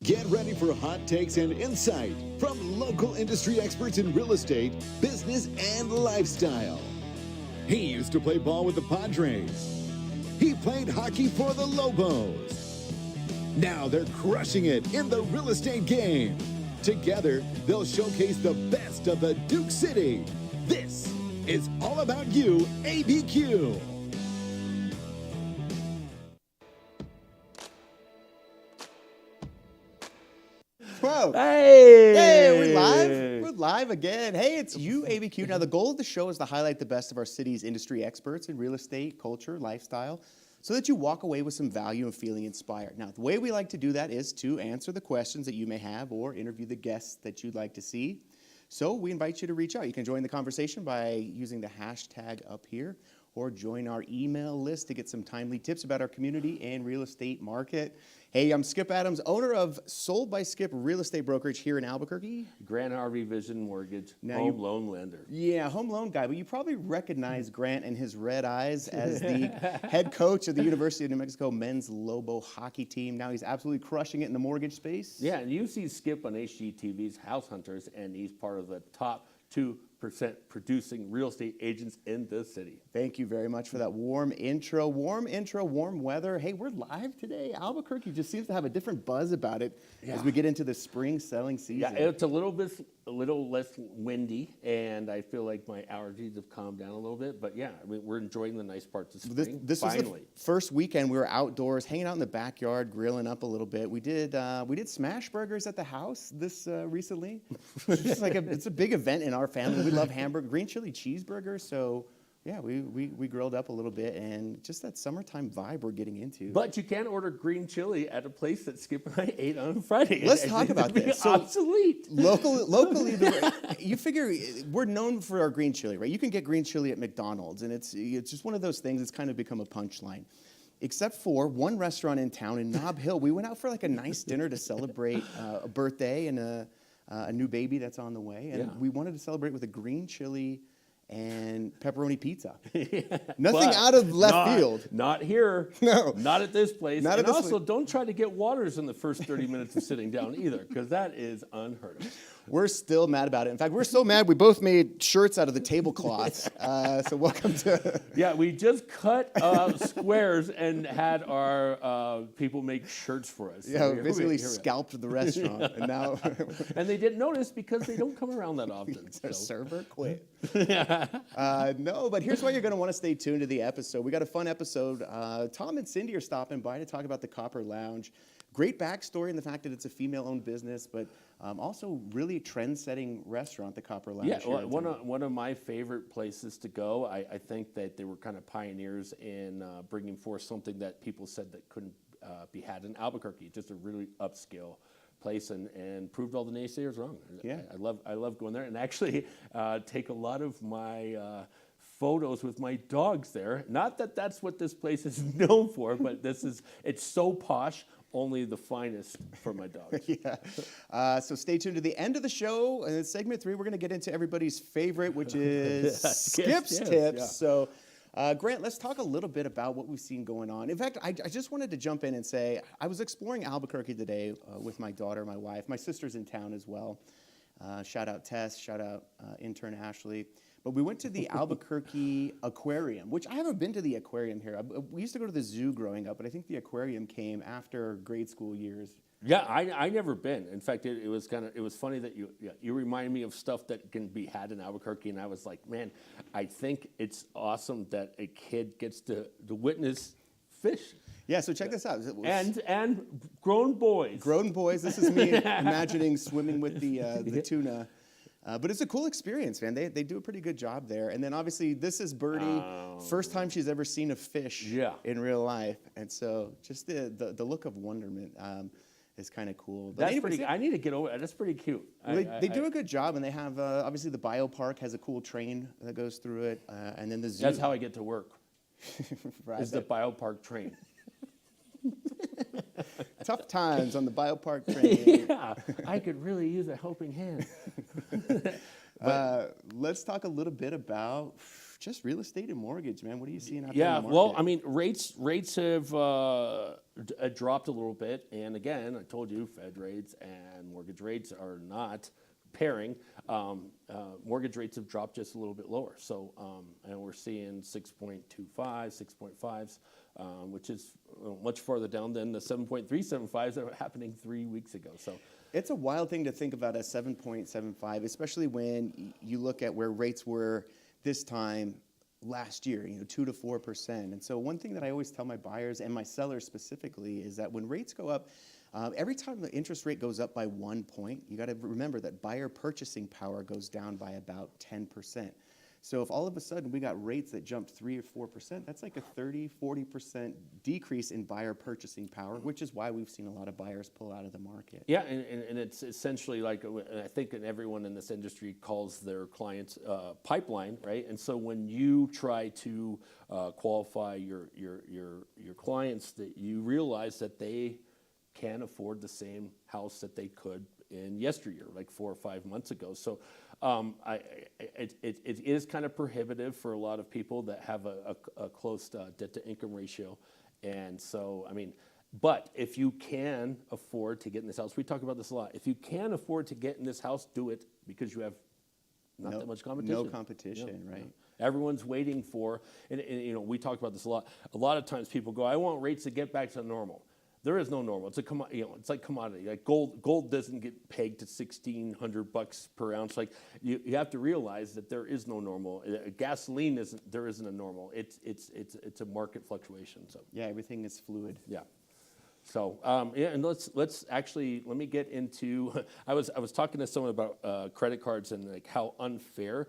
Get ready for hot takes and insight from local industry experts in real estate, business, and lifestyle. He used to play ball with the Padres. He played hockey for the Lobos. Now they're crushing it in the real estate game. Together, they'll showcase the best of the Duke City. This is All About You, ABQ. Whoa. Hey! Hey, we're live. We're live again. Hey, it's you, ABQ. Now, the goal of the show is to highlight the best of our city's industry experts in real estate, culture, lifestyle, so that you walk away with some value and feeling inspired. Now, the way we like to do that is to answer the questions that you may have or interview the guests that you'd like to see. So we invite you to reach out. You can join the conversation by using the hashtag up here or join our email list to get some timely tips about our community and real estate market. Hey, I'm Skip Adams, owner of Sold by Skip Real Estate Brokerage here in Albuquerque. Grant Harvey Vision Mortgage, home loan lender. Yeah, home loan guy, but you probably recognize Grant and his red eyes as the head coach of the University of New Mexico men's Lobo hockey team. Now he's absolutely crushing it in the mortgage space. Yeah, and you see Skip on HGTV's House Hunters, and he's part of the top 2% producing real estate agents in the city. Thank you very much for that warm intro. Warm intro, warm weather. Hey, we're live today. Albuquerque just seems to have a different buzz about it as we get into the spring selling season. Yeah, it's a little less windy, and I feel like my allergies have calmed down a little bit. But yeah, I mean, we're enjoying the nice parts of spring. This finally. was the first weekend we were outdoors, hanging out in the backyard, grilling up a little bit. We did smash burgers at the house this recently. It's a big event in our family. We love hamburger, green chili cheeseburgers. So yeah, we grilled up a little bit, and just that summertime vibe we're getting into. But you can't order green chili at a place that Skip and I ate on Friday. Let's talk about this. So, obsolete. Locally, you figure we're known for our green chili, right? You can get green chili at McDonald's, and it's just one of those things that's kind of become a punchline. Except for one restaurant in town in Nob Hill. We went out for like a nice dinner to celebrate a birthday and a new baby that's on the way. And we wanted to celebrate with a green chili and pepperoni pizza. Nothing out of left field. Not here. No. Not at this place. Not and at this also, don't try to get waters in the first 30 minutes of sitting down either, because that is unheard of. We're still mad about it. In fact, we're so mad we both made shirts out of the tablecloths. So welcome to... Yeah, we just cut squares and had our people make shirts for us. Yeah, we basically scalped the restaurant. And now... And they didn't notice because they don't come around that often. Our server quit. No, but here's why you're going to want to stay tuned to the episode. We got a fun episode. Tom and Cindy are stopping by to talk about the Copper Lounge. Great backstory in the fact that it's a female-owned business, but also really trend-setting restaurant, the Copper Lounge. Yeah, one of my favorite places to go. I think that they were kind of pioneers in bringing forth something that people said that couldn't be had in Albuquerque. Just a really upscale place, and proved all the naysayers wrong. Yeah, I love going there, and actually take a lot of my photos with my dogs there. Not that that's what this place is known for, but it's so posh. Only the finest for my dogs. Yeah. So stay tuned to the end of the show. In segment 3, we're going to get into everybody's favorite, which is Skip's Tips. Yeah. So, Grant, let's talk a little bit about what we've seen going on. In fact, I just wanted to jump in and say, I was exploring Albuquerque today with my daughter, my wife. My sister's in town as well. Shout out Tess. Shout out intern Ashley. But we went to the Albuquerque Aquarium, which I haven't been to the aquarium here. We used to go to the zoo growing up, but I think the aquarium came after grade school years. Yeah, I never been. In fact, it was funny that you remind me of stuff that can be had in Albuquerque, and I was like, man, I think it's awesome that a kid gets to witness fish. Yeah, so check this out. And grown boys. Grown boys. This is me imagining swimming with the tuna. But it's a cool experience, man. They do a pretty good job there. And then obviously this is Birdie, first time she's ever seen a fish in real life. And so just the look of wonderment is kind of cool. But that's pretty. I need to get over that. That's pretty cute. They do a good job, and they have obviously the biopark has a cool train that goes through it, and then the zoo. That's how I get to work. Right. Is the biopark train. Tough times on the biopark train. Yeah, I could really use a helping hand. Let's talk a little bit about just real estate and mortgage, man. What are you seeing out there Yeah, in the market? well, I mean, rates have dropped a little bit, and again, I told you, Fed rates and mortgage rates are not pairing. Mortgage rates have dropped just a little bit lower, so and we're seeing 6.25, 6.5s, which is much farther down than the 7.375s that were happening 3 weeks ago. So. It's a wild thing to think about at 7.75, especially when you look at where rates were this time last year, 2 to 4%. And so one thing that I always tell my buyers and my sellers specifically is that when rates go up, every time the interest rate goes up by 1 point, you got to remember that buyer purchasing power goes down by about 10%. So if all of a sudden we got rates that jumped 3 or 4%, that's like a 30, 40% decrease in buyer purchasing power, which is why we've seen a lot of buyers pull out of the market. Yeah, and it's essentially like, I think that everyone in this industry calls their clients pipeline, right? And so when you try to qualify your clients, that you realize that they can't afford the same house that they could in yesteryear, like 4 or 5 months ago. So it is kind of prohibitive for a lot of people that have a close debt-to-income ratio. And so, I mean, but if you can afford to get in this house, we talk about this a lot. If you can afford to get in this house, do it, because you have not that much competition. No competition, right? Everyone's waiting for, and we talk about this a lot. A lot of times people go, I want rates to get back to normal. There is no normal. It's it's like commodity. Like gold doesn't get pegged to $1,600 per ounce. Like you have to realize that there is no normal. Gasoline isn't. There isn't a normal. It's a market fluctuation. So yeah, everything is fluid. Yeah. So and let me get into. I was talking to someone about credit cards and like how unfair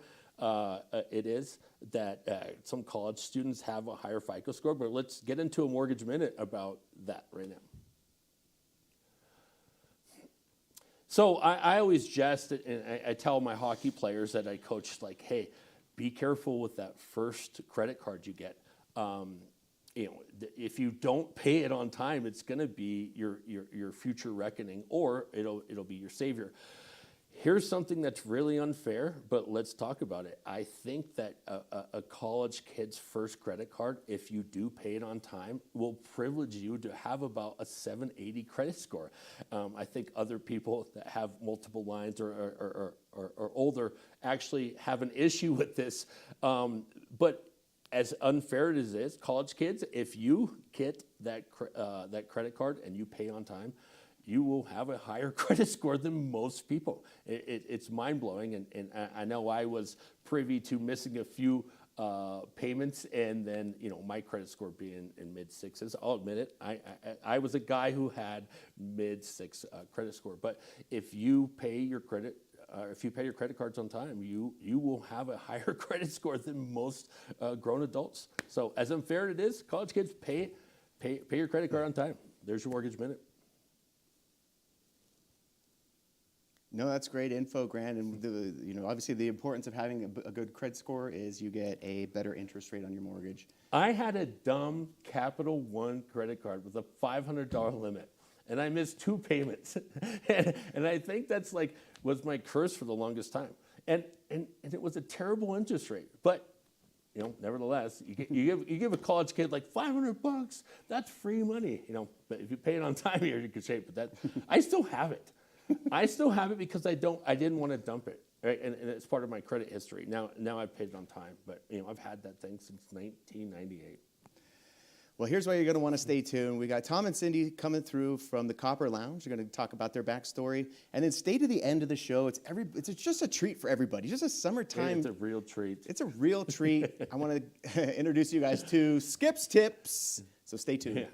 it is that some college students have a higher FICO score, but let's get into a mortgage minute about that right now. So I always jest, and I tell my hockey players that I coach, like, hey, be careful with that first credit card you get. If you don't pay it on time, it's going to be your future reckoning, or it'll be your savior. Here's something that's really unfair, but let's talk about it. I think that a college kid's first credit card, if you do pay it on time, will privilege you to have about a 780 credit score. I think other people that have multiple lines or older actually have an issue with this. But as unfair as it is, college kids, if you get that credit card and you pay on time, you will have a higher credit score than most people. It's mind-blowing, and I know I was privy to missing a few payments, and then my credit score being in mid-6s. I'll admit it. I was a guy who had mid-6 credit score. But if you pay your credit cards on time, you will have a higher credit score than most grown adults. So as unfair as it is, college kids, pay your credit card on time. There's your mortgage minute. No, that's great info, Grant. And obviously the importance of having a good credit score is you get a better interest rate on your mortgage. I had a dumb Capital One credit card with a $500 limit, and I missed 2 payments. and I think that's was my curse for the longest time. And it was a terrible interest rate. But nevertheless, you give a college kid like $500, that's free money. But if you pay it on time, you're in good shape. But I still have it. I still have it because I didn't want to dump it, right? And it's part of my credit history. Now I've paid it on time, but I've had that thing since 1998. Well, here's why you're going to want to stay tuned. We got Tom and Cindy coming through from the Copper Lounge. They're going to talk about their backstory, and then stay to the end of the show. It's just a treat for everybody. Just a summertime. It's a real treat. It's a real treat. I want to introduce you guys to Skip's Tips. So stay tuned. Yeah.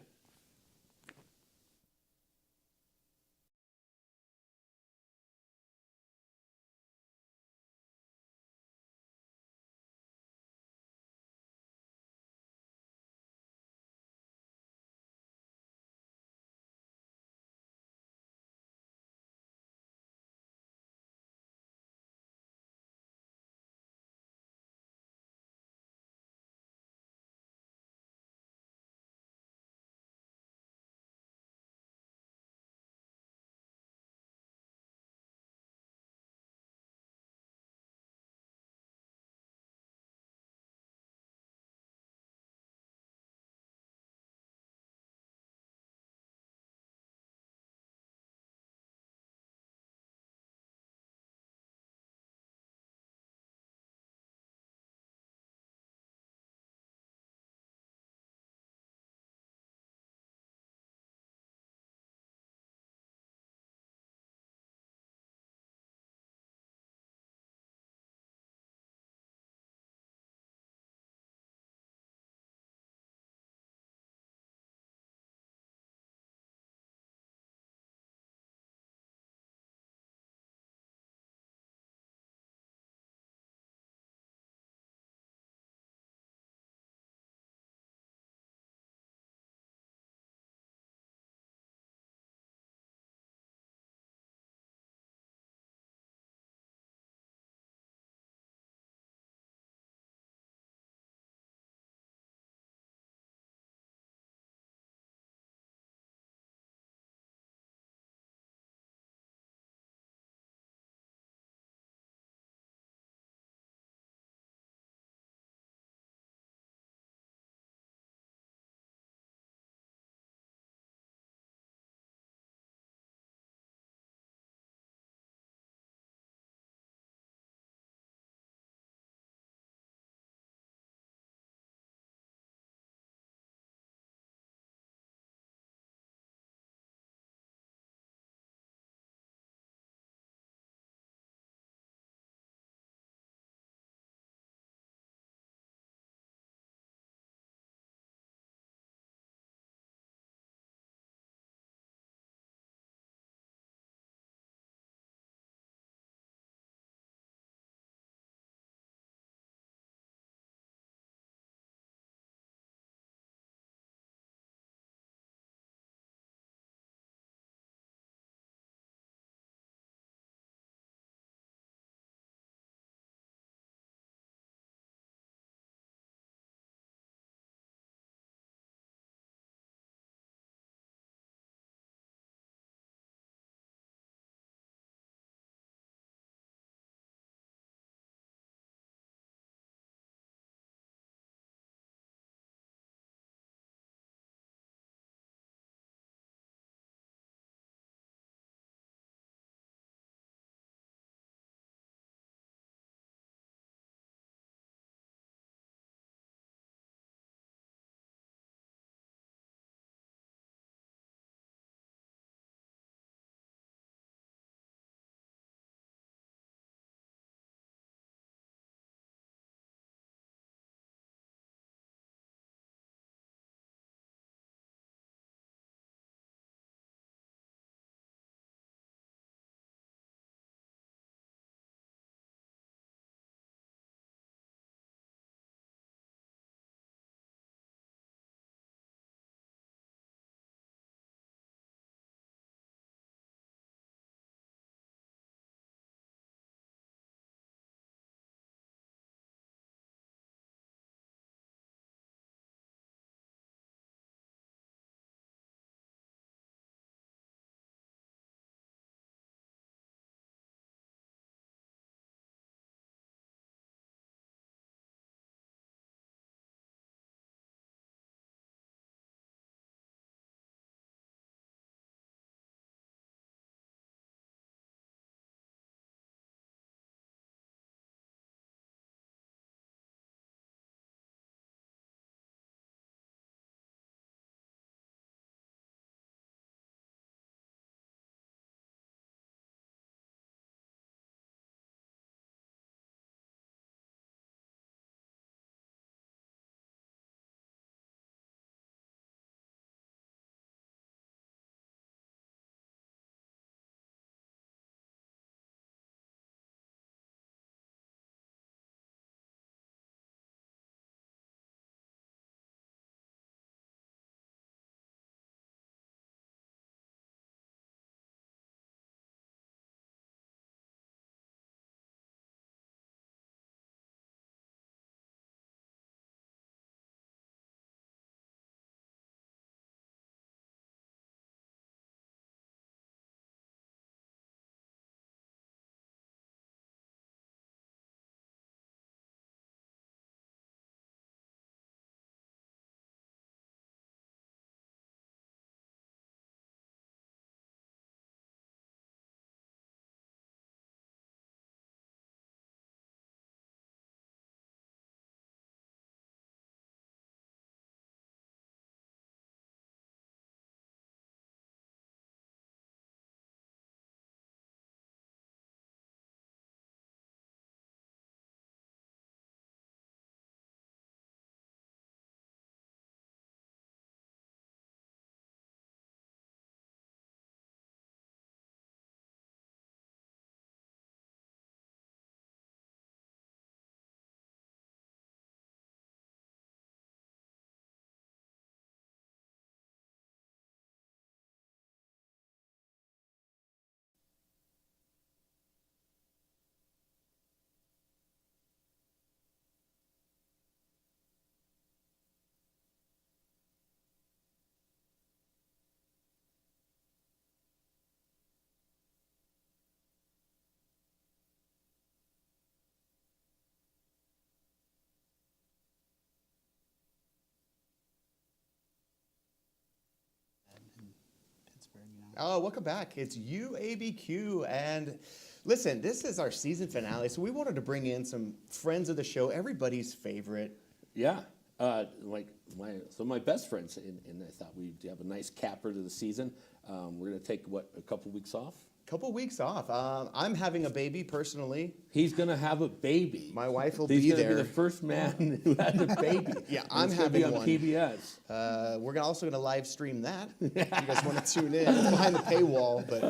Oh, welcome back. It's UABQ. And listen, this is our season finale, so we wanted to bring in some friends of the show, everybody's favorite. Yeah. My best friends, and I thought we'd have a nice capper to the season. We're going to take, a couple weeks off? Couple weeks off. I'm having a baby personally. He's going to have a baby. My wife will He's be gonna there. be the first man who had a baby. Yeah, And I'm it's gonna having be on one. PBS. We're also going to live stream that. If you guys want to tune in. It's behind the paywall. But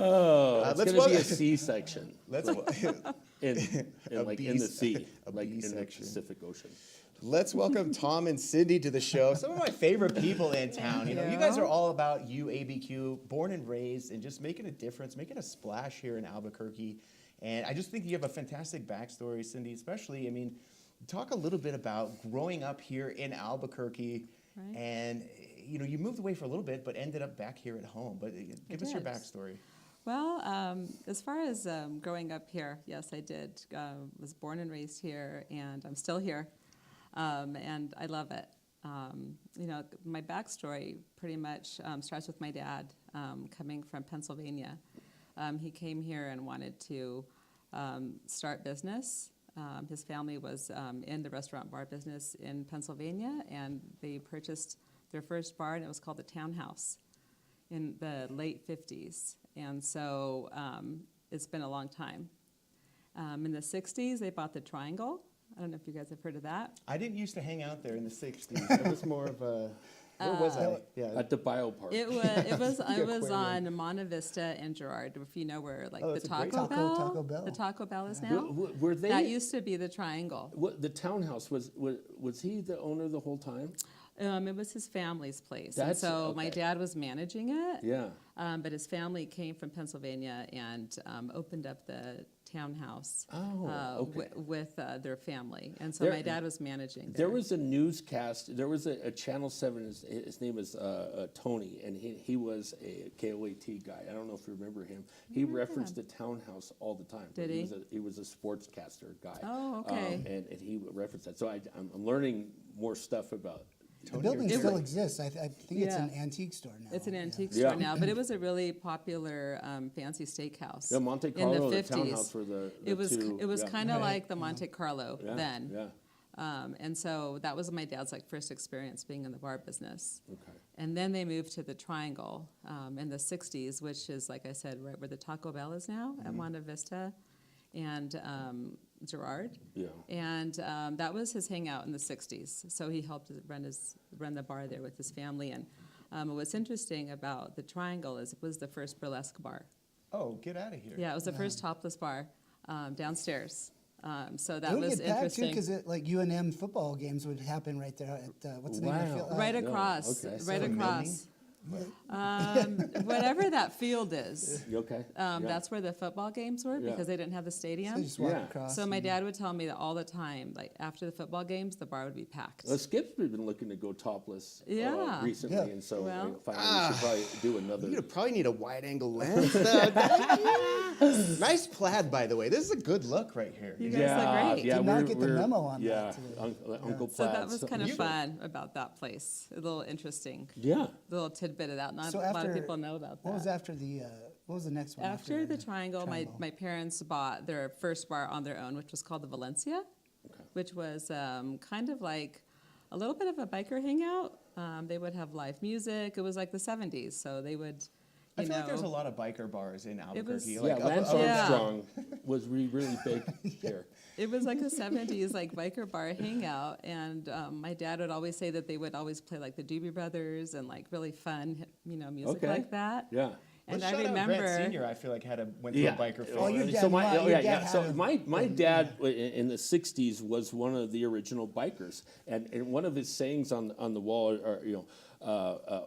It's going to be a C-section. Let's in the sea, a like B in the section. Pacific Ocean. Let's welcome Tom and Cindy to the show. Some of my favorite people in town. You guys are all about UABQ, born and raised, and just making a difference, making a splash here in Albuquerque. And I just think you have a fantastic backstory, Cindy, especially. I mean, talk a little bit about growing up here in Albuquerque. Right. And, you moved away for a little bit, but ended up back here at home. But give us your backstory. Well, as far as growing up here, yes, I did. Was born and raised here, and I'm still here. And I love it. My backstory pretty much starts with my dad coming from Pennsylvania. He came here and wanted to start business. His family was in the restaurant bar business in Pennsylvania, and they purchased their first bar, and it was called the Townhouse in the late 50s. And so it's been a long time. In the 60s, they bought the Triangle. I don't know if you guys have heard of that. I didn't used to hang out there in the 60s. It was more of a... Where was I? Yeah. At the biopark. It was on Monte Vista and Girard, if you know where the that's a great Taco Bell. The Taco Bell is now. Were they? That used to be the Triangle. The Townhouse, was he the owner the whole time? It was his family's place. And so my dad was managing it. Yeah. But his family came from Pennsylvania and opened up the Townhouse with their family. And so my dad was managing There was a newscast. There was a Channel 7. His name is Tony, and he was a KOAT guy. I don't know if you remember him. He referenced the Townhouse all the time. Did he? He was a sportscaster guy. Oh, okay. And he referenced that. So I'm learning more stuff about. The building still exists. I think it's an antique store now. It's an antique store now, but it was a really popular fancy steakhouse. Yeah, Monte Carlo, in the 50s. the Townhouse were the it was two. It was kind of like the Monte Carlo then. Yeah. And so that was my dad's first experience being in the bar business. Okay. And then they moved to the Triangle in the 60s, which is, like I said, right where the Taco Bell is now at Monte Vista and Girard. Yeah. And that was his hangout in the 60s. So he helped run the bar there with his family. And what's interesting about the Triangle is it was the first burlesque bar. Oh, get out of here. Yeah, it was the first topless bar downstairs. So that It would was get packed too, interesting. because UNM football games would happen right there at what's the name of the field? Right across, okay. right So across. Whatever that field is. You okay? That's where the football games were because they didn't have the So stadium. you just walk Yeah. across. So my dad would tell me that all the time, after the football games, the bar would be packed. Well, Skip's been looking to go topless Yeah. recently, Yeah. and so Well- finally we should probably do another. You probably need a wide-angle lens. Nice plaid, by the way. This is a good look right here. You guys look great. Did not get the memo on yeah, that today. Uncle So Plaid. that was kind of You- fun about that place. A little interesting. Yeah. Little tidbit of that. Not So a lot of after- people know about that. What was after the? What was the next one? After the Triangle, my parents bought their first bar on their own, which was called the Valencia, which was kind of like a little bit of a biker hangout. They would have live music. It was like the 70s, so they would, I feel like there's a lot of biker bars in Albuquerque. was- Yeah, Lance Yeah. Armstrong was really big here. It was like a 70s biker bar hangout, and my dad would always say that they would always play the Doobie Brothers and really fun, music Okay. like that. Yeah. And Let's I shout out remember Grant Senior, I feel like went to a biker phase. Oh, your dad- So my your dad So had my dad in the '60s was one of the original bikers, and one of his sayings on the wall are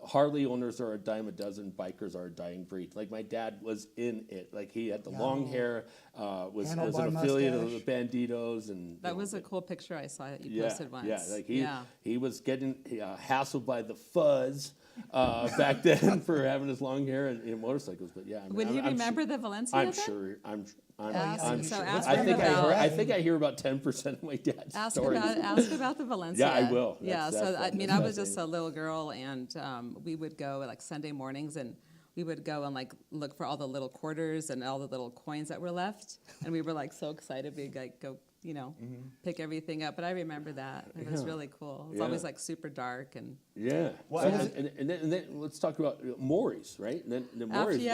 Harley owners are a dime a dozen, bikers are a dying breed. Like my dad was in it. Like he had the long hair, was an Handlebar affiliate of mustache. the Banditos, and That was a cool picture I saw that you yeah, posted once. yeah. Like yeah. he was getting hassled by the fuzz. Back then for having his long hair and motorcycles, but yeah. I mean, Would he I'm remember sure, the Valencia I'm then? sure. I'm So sure. ask I him think about- I think I hear about 10% of my dad's Ask stories. about the Valencia. Yeah, I will. Yeah, That's I fun. mean, That's I was just fascinating. a little girl, and we would go Sunday mornings, and we would go and like look for all the little quarters and all the little coins that were left, and we were like so excited we'd like go, you know, pick everything up. But I remember that it was really cool. It's always like super dark and Yeah. Well, and then let's talk about Maury's, right? And then the Maury's.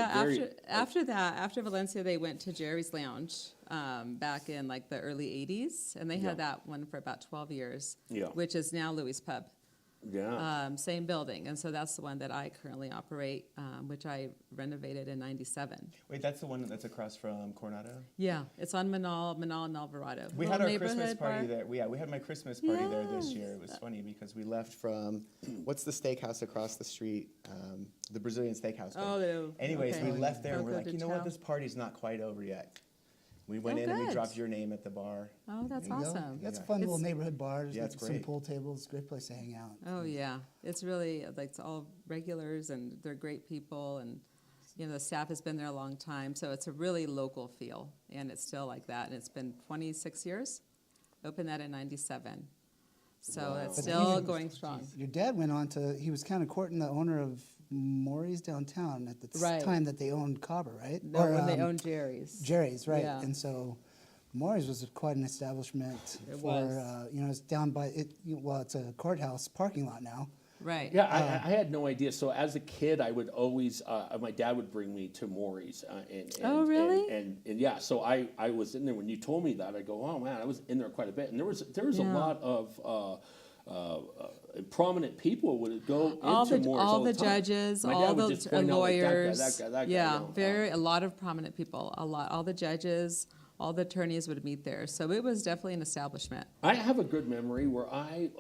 after that, after Valencia, they went to Jerry's Lounge back in like the early '80s, and they had that one for about 12 years, which is now Louis Pub. Yeah. Same building, and so that's the one that I currently operate, which I renovated in '97. Wait, that's the one that's across from Coronado? Yeah, it's on Manal and Alvarado. We Little had our Christmas neighborhood party bar. there. We had my Christmas party there this year. It was Yes. funny because we left from, what's the steakhouse across the street? The Brazilian steakhouse. Anyways, we left there and we're like, you know what, this party's not quite over yet. We went in and we good. dropped your name at the bar. Oh, that's There you go. awesome. That's a fun little neighborhood bar. There's Yeah, like it's some great. pool tables, great place to hang out. Oh yeah, it's really like it's all regulars and they're great people, and you know the staff has been there a long time, so it's a really local feel, and it's still like that, and it's been 26 years. Opened that in '97, so it's But still even- going strong. Your dad went on to, he was kind of courting the owner of Maury's downtown at the Right. time that they owned Cobber, right? No, when they owned Jerry's. Jerry's, right. Yeah. And so Maury's was quite an establishment It for, was. you know, it's down by, well, it's a courthouse parking lot now. Right. Yeah, I had no idea. So as a kid, I would always, my dad would bring me to Maury's. Oh, really? And yeah, so I was in there. When you told me that, I go, oh man, I was in there quite a bit. And there was a Yeah. lot of prominent people would go into all the Maury's all the time. judges, My dad all would the just point out, like, that guy, lawyers. that guy, that guy, yeah, you know. a lot of prominent people. All the judges, all the attorneys would meet there. So it was definitely an establishment. I have a good memory where I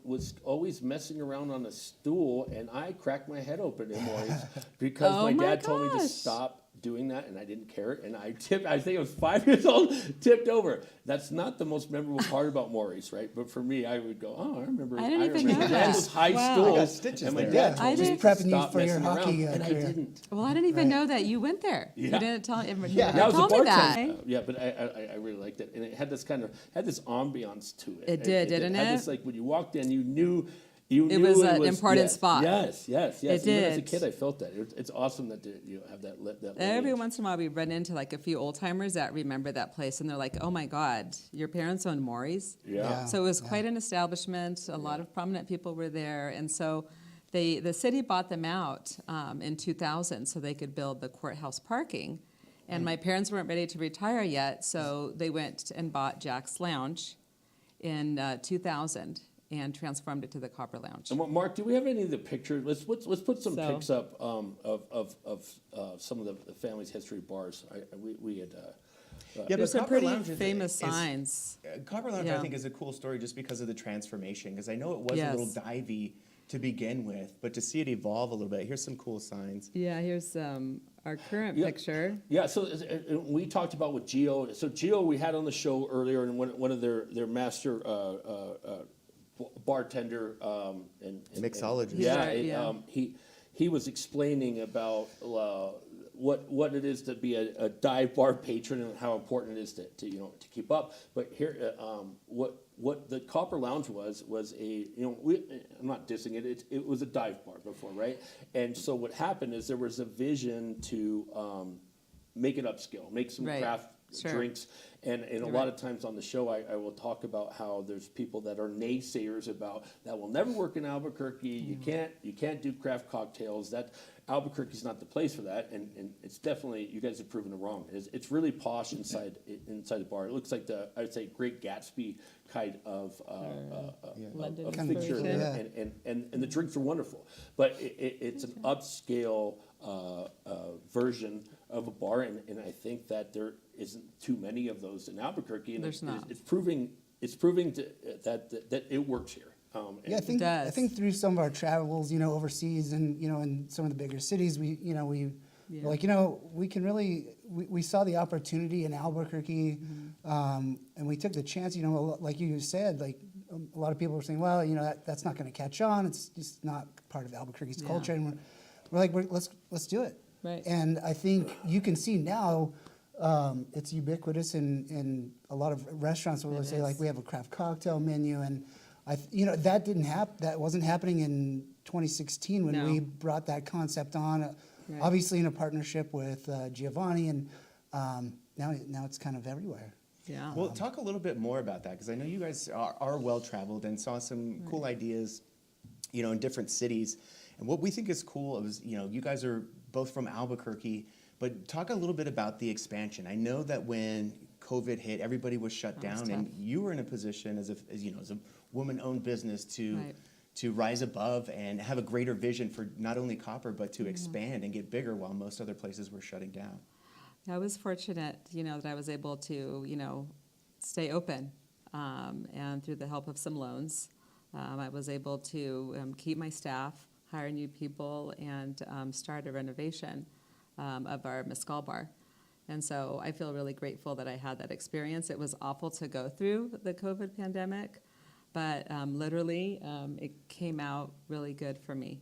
was always messing around on a stool and I cracked my head open in Maury's because Oh my my dad told me to gosh. stop doing that and I didn't care, and I think I was 5 years old, tipped over. That's not the most memorable part about Maury's, right? But for me, I would go, oh, I remember. I didn't even know I had that. those high Wow. stools. I got stitches and my there. dad Yeah, told I me didn't- to Prepping you stop for your messing around, hockey and I career. didn't. Well, I didn't even know that you went there. Yeah. You didn't tell. Yeah. You Yeah, I was a told me bartender. that. Yeah, but I really liked it, and it had this ambiance to it. It did, didn't Had it? this, like when you walked in, you knew. It was an important yes, spot. Yes. It Even as a did. kid, I felt that. It's awesome that you have that. Every lineage. once in a while, we run into like a few old timers that remember that place, and they're like, "Oh my God, your parents owned Maury's." Yeah. So it was quite an establishment. A lot of prominent people were there, and so the city bought them out in 2000 so they could build the courthouse parking. And my parents weren't ready to retire yet, so they went and bought Jack's Lounge in 2000 and transformed it to the Copper Lounge. And Mark, do we have any of the pictures? Let's put some So- pics up of some of the family's history bars. We had. Yeah, There's some Copper pretty Lounge famous signs. Copper Lounge, Yeah. I think, is a cool story just because of the transformation. Because I know it was a little Yes. divey to begin with, but to see it evolve a little bit, here's some cool signs. Yeah, here's our current Yeah. picture. Yeah, so we talked about with Gio. So Gio, we had on the show earlier, and one of their master bartender and Mixologist. yeah, Right, yeah. he was explaining about what it is to be a dive bar patron and how important it is to keep up. But here, what the Copper Lounge was a I'm not dissing it. It was a dive bar before, right? And so what happened is there was a vision to make it upscale, make some Right. craft Sure. drinks. And a You're lot right. of times on the show, I will talk about how there's people that are naysayers about that will never work in Albuquerque. You can't do craft cocktails. That Albuquerque's not the place for that. And it's definitely, you guys have proven it wrong. It's really posh inside the bar. It looks like I would say Great Gatsby kind of London fixture, inspiration. and the drinks are wonderful. But it's an upscale version of a bar, and I think that there isn't too many of those in Albuquerque. And There's not. It's proving that it works here. Yeah, I does. think through some of our travels, overseas and, in some of the bigger cities, we Yeah. we're like, we can really, we saw the opportunity in Albuquerque, and we took the chance, like you said, like a lot of people were saying, well, that's not going to catch on. It's just not part of Albuquerque's Yeah. culture. And we're like, let's do it. Right. And I think you can see now, it's ubiquitous in a lot of restaurants where It they say is. like we have a craft cocktail menu, and that didn't happen. That wasn't happening in 2016 when No. we brought that concept on Right. obviously in a partnership with Giovanni, and now it's kind of everywhere. Yeah. Well, talk a little bit more about that, because I know you guys are well-traveled and saw some cool ideas, in different cities. And what we think is cool is, you guys are both from Albuquerque, but talk a little bit about the expansion. I know that when COVID hit, everybody was shut That was down, and tough. you were in a position as a woman-owned business to Right. to rise above and have a greater vision for not only copper, but to expand and get bigger while most other places were shutting down. I was fortunate, that I was able to, stay open, and through the help of some loans, I was able to keep my staff, hire new people, and start a renovation of our Mescal bar. And so I feel really grateful that I had that experience. It was awful to go through the COVID pandemic, but literally it came out really good for me,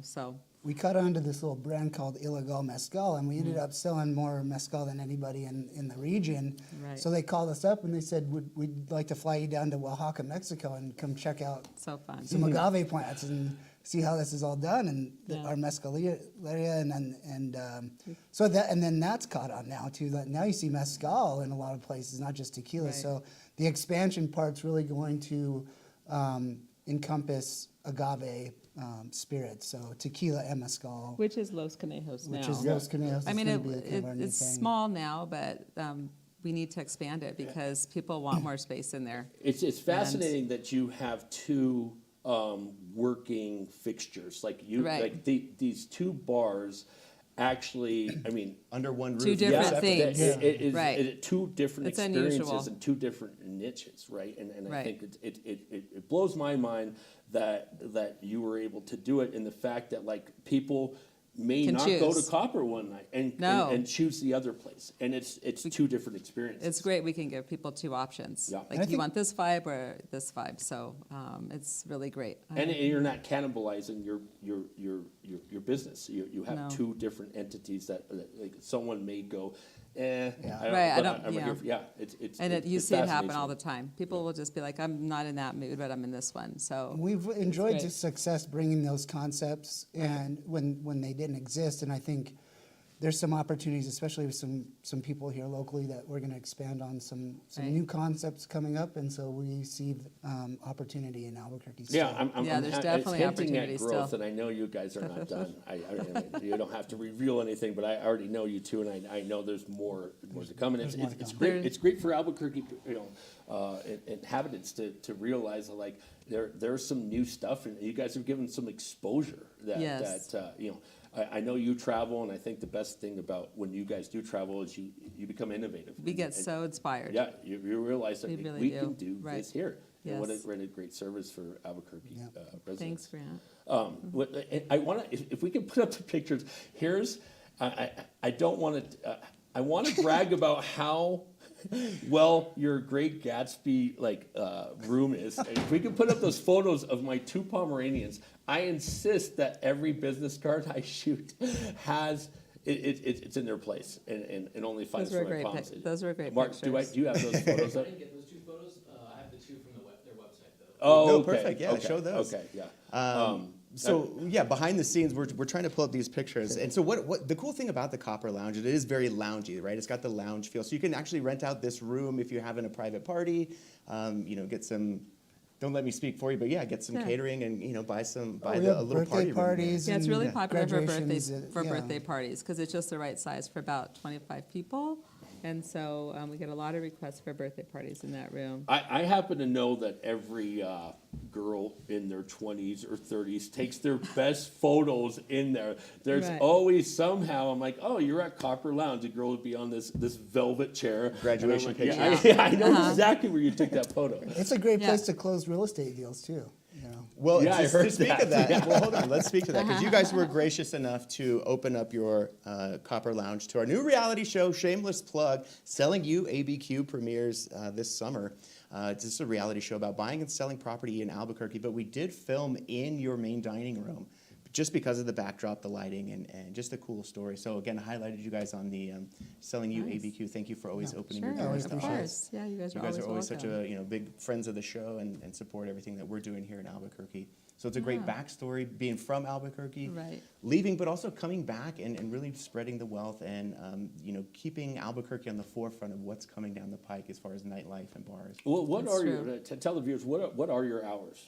so. We caught on to this little brand called Ilegal Mezcal, and we ended up selling more mezcal than anybody in the region. Right. So they called us up and they said, we'd like to fly you down to Oaxaca, Mexico, and come check out So fun. some agave plants and see how this is all done, and Yeah. our mezcaleria, and then that's caught on now too. That now you see mezcal in a lot of places, not just tequila. Right. So the expansion part's really going to encompass agave spirits, so tequila and mezcal, Which is Los Conejos now. which is Los Conejos. I mean, is gonna be kind of our new it's thing. small now, but we need to expand it because people want more space in there. It's fascinating that you have two working fixtures, like Right. these two bars. Actually, I mean, Under one roof. Two different separate. things. It is Right. two different It's experiences unusual. and two different niches, right? And I Right. think it blows my mind that you were able to do it, and the fact that like people may Can not go to choose. Copper one night No. and choose the other place, and it's two different experiences. It's great. We can give people two options. Yeah. Like, And I you think- want this vibe or this vibe. So it's really great. And you're not cannibalizing your business. You have No. two different entities that like someone may go, I don't, Right, I but don't- I'm yeah. here for, it's And you it's see it happen fascinating. all the time. People will just be like, I'm not in that mood, but I'm in this one. So We've enjoyed great. the success bringing those concepts, and when they didn't exist, and I think there's some opportunities, especially with some people here locally, that we're going to expand on some Right. new concepts coming up, and so we see opportunity in Albuquerque. Still. Yeah, I'm Yeah, there's it's definitely hinting at opportunity growth, still. and I know you guys are not done. You don't have to reveal anything, but I already know you two, and I know there's more to come. And it's great. There- It's great for Albuquerque, inhabitants to realize that like there's some new stuff, and you guys have given some exposure Yes. I know you travel, and I think the best thing about when you guys do travel is you become innovative. we get And- so inspired. yeah, you realize that We we, really can do. do Right. this here. And what Yes. a great service for Albuquerque residents. Thanks, Grant. I want to, if we can put up the pictures. Here's, I don't want to, I want to brag about how well your Great Gatsby room is. And if we can put up those photos of my two Pomeranians, I insist that every business card I shoot has. It's in their place, and only fights Those were for my great palms. those were great Mark, pictures. do you have those photos I up? didn't get those two photos. I have the two from their website, though. Oh, No, okay, perfect. Yeah, okay, show those. Okay, yeah. So yeah, behind the scenes, we're trying to pull up these pictures, and so what the cool thing about the Copper Lounge, it is very loungy, right? It's got the lounge feel, so you can actually rent out this room if you're having a private party, get some. Don't let me speak for you, but yeah, get some Yeah. catering and buy We have a little birthday party room. parties. Yeah, it's really and popular for graduations, birthday yeah. birthday parties because it's just the right size for about 25 people, and so we get a lot of requests for birthday parties in that room. I happen to know that every girl in their 20s or 30s takes their best photos in there. There's Right. always somehow, I'm like, oh, you're at Copper Lounge. A girl would be on this velvet chair. Graduation And I'm like, yeah, I know exactly where you took that photo. It's a great Yeah. place to close real estate deals too. Well, Yeah, I just heard to speak that. of that, well, hold on, let's speak to that, because you guys were gracious enough to open up your Copper Lounge to our new reality show, shameless plug, Selling You ABQ premieres this summer. It's just a reality show about buying and selling property in Albuquerque, but we did film in your main dining room, just because of the backdrop, the lighting, and just a cool story. So again, I highlighted you guys on the Selling You Nice. ABQ. Thank you for always opening Sure, your doors of to us. course. Yeah, you guys You are guys are always always such welcome. big friends of the show and support everything that we're doing here in Albuquerque. So it's a great backstory, being from Albuquerque, Right. leaving, but also coming back and really spreading the wealth and keeping Albuquerque on the forefront of what's coming down the pike as far as nightlife and bars. Well, what That's are true. your, tell the viewers, what are your hours?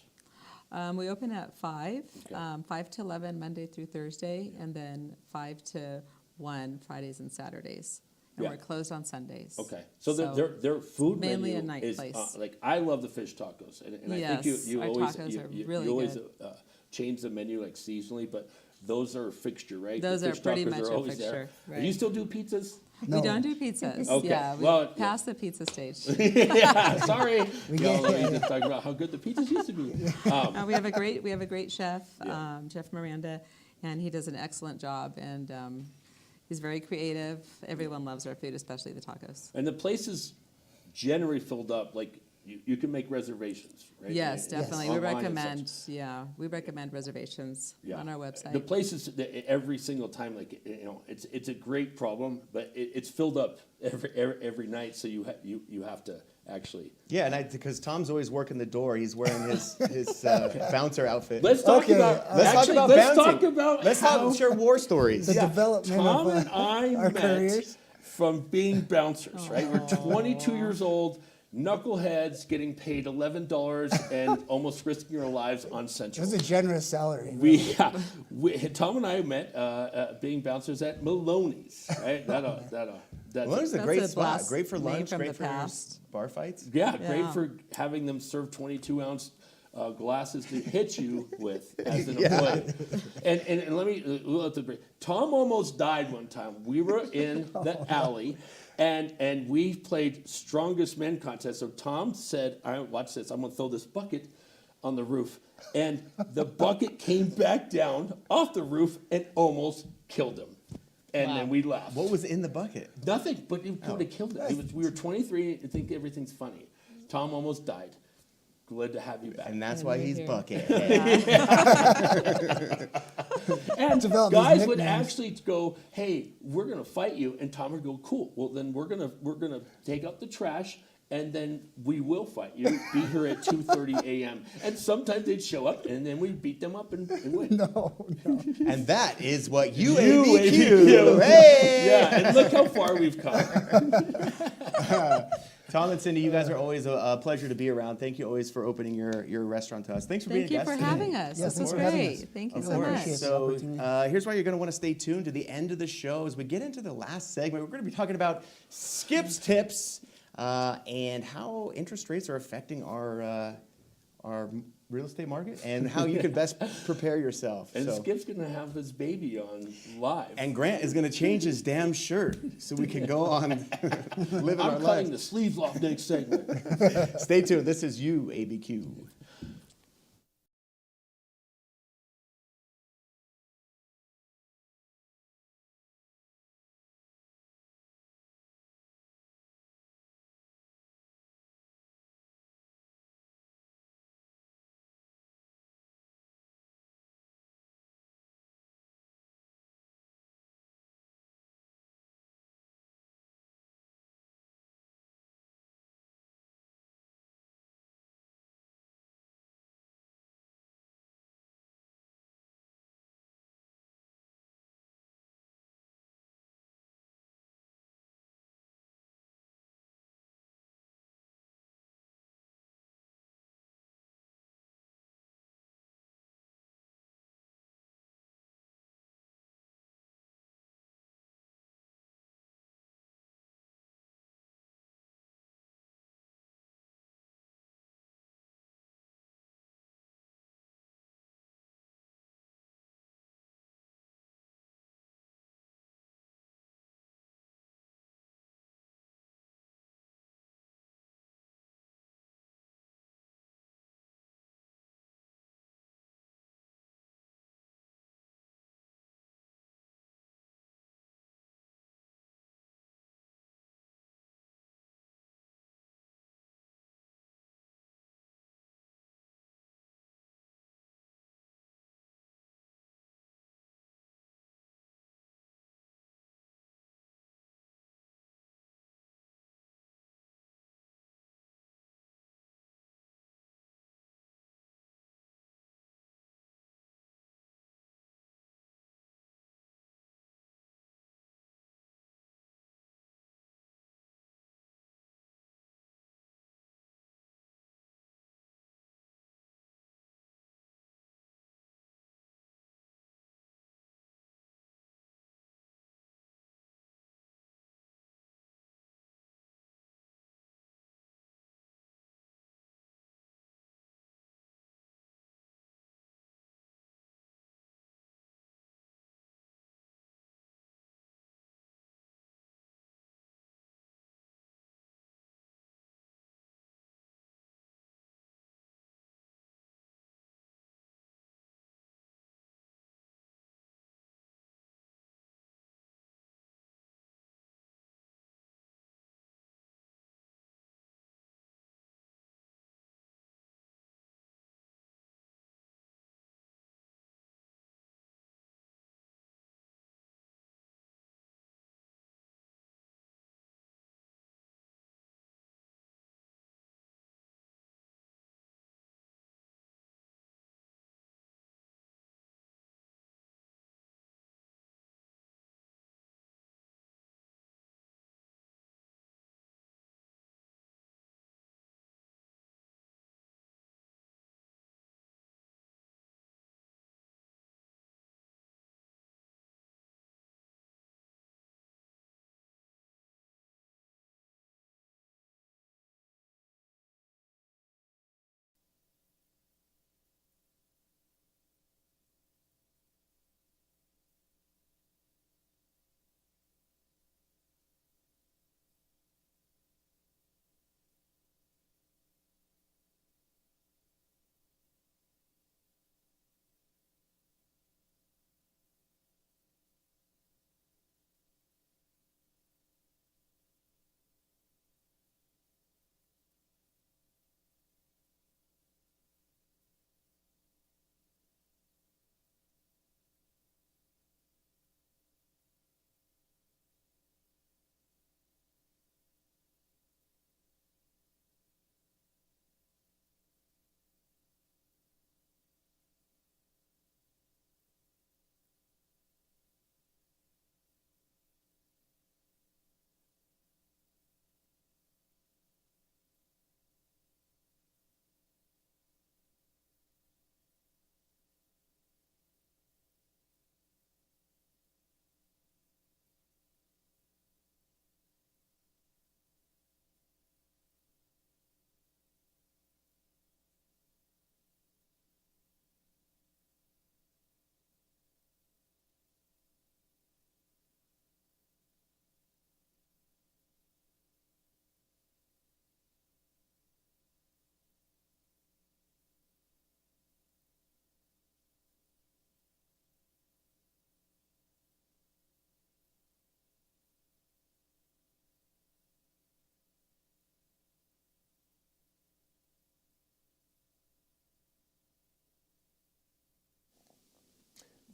We open at 5, Okay. 5 to 11 Monday through Thursday, and then 5 to 1 Fridays and Saturdays. And Yeah. we're closed on Sundays. Okay, so their food mainly menu a night is place. like I love the fish tacos, and I think Yes, you our always tacos are you really always good. change the menu like seasonally, but those are a fixture, right? Those The are fish pretty tacos much a always there. fixture, Do right. you still do pizzas? No. We don't do pizzas. Okay, Yeah, we well, passed the pizza stage. Yeah, sorry. get- Y'all just talking about how good the pizzas used to be. We have a great chef, Chef Miranda, and he does an excellent job. And he's very creative. Everyone loves our food, especially the tacos. And the place is generally filled up. Like you can make reservations, right? Yes, definitely. We Online and recommend. such. Yeah, we recommend reservations on our website. The place is every single time, like it's a great problem, but it's filled up every night. So you have to actually. Yeah, because Tom's always working the door. He's wearing his bouncer outfit. Let's talk Okay, about. Let's actually, talk about let's bouncing. talk about. Let's how share war stories. The development Tom of and I our met careers. from being bouncers, right? We're 22 years old, knuckleheads, getting paid $11 and almost risking our lives on It Central. was a generous salary. Tom and I met being bouncers at Maloney's, right? That's Well, it's a That's great a spot. blast Great for name lunch. from Great the for your past. bar fights. great Yeah. for having them serve 22-ounce glasses to hit you with as an employee. And let me let the break. Tom almost died one time. We were in the alley, and we played strongest men contest. So Tom said, "All right, watch this. I'm gonna throw this bucket on the roof," and the bucket came back down off the roof and almost killed him. And then we laughed. What was in the bucket? Nothing, but it would have killed him. We were 23 and think everything's funny. Tom almost died. Glad to have you back. And that's And why you're he's here. bucket. And Develop these guys would nicknames. actually go, "Hey, we're gonna fight you," and Tom would go, "Cool. Well, then we're gonna take up the trash, and then we will fight you. Be here at 2:30 a.m." And sometimes they'd show up, and then we'd beat them up and win. No. And that is what UABQ. UABQ. Hey! Yeah, and look how far we've come. Tom and Cindy, you guys are always a pleasure to be around. Thank you always for opening your restaurant to us. Thanks for Thank being you a guest for today. having us. Yeah, This thanks is for having great. us. Thank you Of so course. much. Appreciate the So opportunity. here's why you're going to want to stay tuned to the end of the show as we get into the last segment. We're going to be talking about Skip's tips and how interest rates are affecting our real estate market and how you can best prepare yourself. And So- Skip's gonna have his baby on live. and Grant is going to change his damn shirt so we can go on living our I'm cutting lives. the sleeves off next segment. Stay tuned. This is UABQ.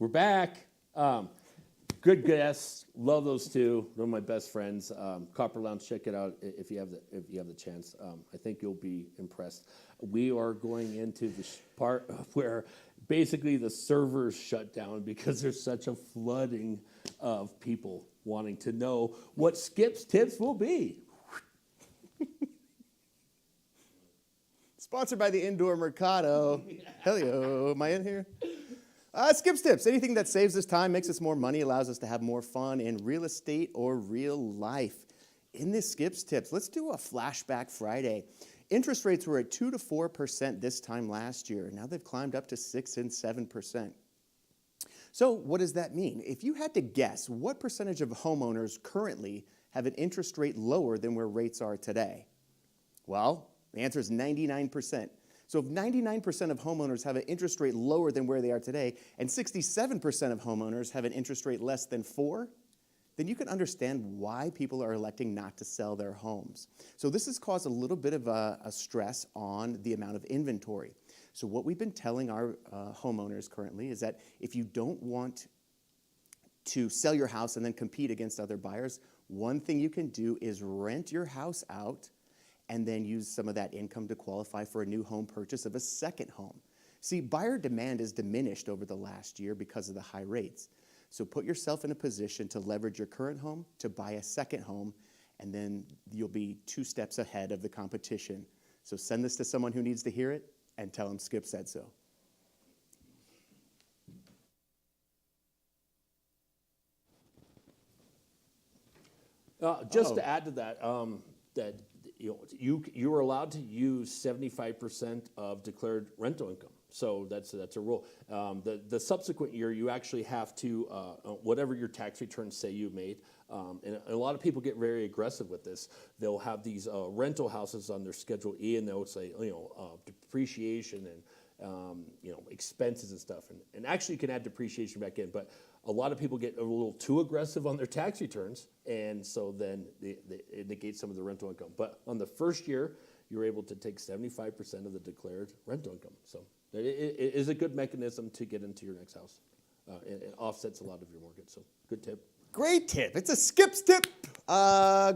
We're back. Good guests. Love those two. They're my best friends. Copper Lounge. Check it out if you have the chance. I think you'll be impressed. We are going into the part where basically the servers shut down because there's such a flooding of people wanting to know what Skip's tips will be. Sponsored by the Indoor Mercado. Hello, am I in here? Skip's Tips. Anything that saves us time, makes us more money, allows us to have more fun in real estate or real life. In this Skip's Tips, let's do a flashback Friday. Interest rates were at 2 to 4% this time last year. Now they've climbed up to 6 and 7%. So what does that mean? If you had to guess, what percentage of homeowners currently have an interest rate lower than where rates are today? Well, the answer is 99%. So if 99% of homeowners have an interest rate lower than where they are today, and 67% of homeowners have an interest rate less than 4, then you can understand why people are electing not to sell their homes. So this has caused a little bit of a stress on the amount of inventory. So what we've been telling our homeowners currently is that if you don't want to sell your house and then compete against other buyers, one thing you can do is rent your house out and then use some of that income to qualify for a new home purchase of a second home. See, buyer demand is diminished over the last year because of the high rates. So put yourself in a position to leverage your current home to buy a second home, and then you'll be 2 steps ahead of the competition. So send this to someone who needs to hear it and tell them Skip said so. Just to add to that, that you are allowed to use 75% of declared rental income. So that's a rule. The subsequent year, you actually have to, whatever your tax returns say you made, and a lot of people get very aggressive with this. They'll have these rental houses on their Schedule E, and they'll say, depreciation and expenses and stuff. And actually, you can add depreciation back in, but a lot of people get a little too aggressive on their tax returns, and so then it negates some of the rental income. But on the first year, you're able to take 75% of the declared rental income. So it is a good mechanism to get into your next house. It offsets a lot of your mortgage, so good tip. Great tip. It's a Skip's Tip.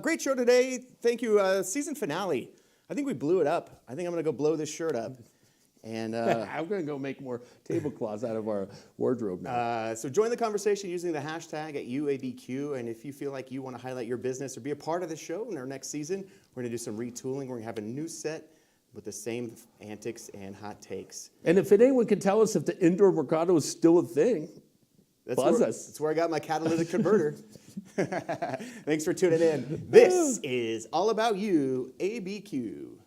Great show today. Thank you. Season finale. I think we blew it up. I think I'm going to go blow this shirt up. And I'm going to go make more tablecloths out of our wardrobe now. So join the conversation using the hashtag at UABQ. And if you feel like you want to highlight your business or be a part of the show in our next season, we're going to do some retooling. We're going to have a new set with the same antics and hot takes. And if anyone can tell us if the Indoor Mercado is still a thing, buzz us. That's where I got my catalytic converter. Thanks for tuning in. This is All About You, ABQ.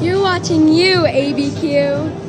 You're watching You, ABQ.